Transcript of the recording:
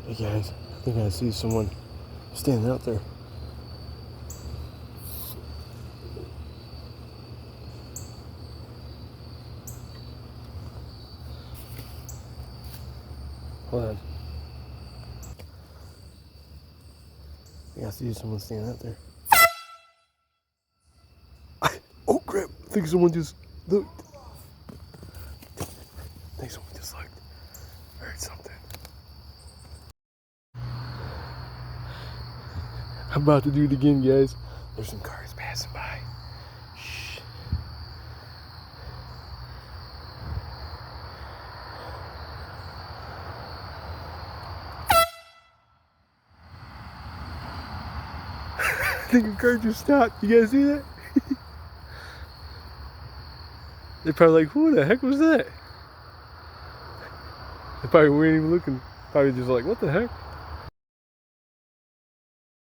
Hey guys, I think I see someone standing out there. Hold on. I think I see someone standing out there. Oh crap! I think someone just looked. I think someone just looked. I heard something. I'm about to do it again, guys. There's some cars passing by. Shh. I think a car just stopped. You guys see that? They're probably like, who the heck was that? They probably weren't even looking. Probably just like, what the heck?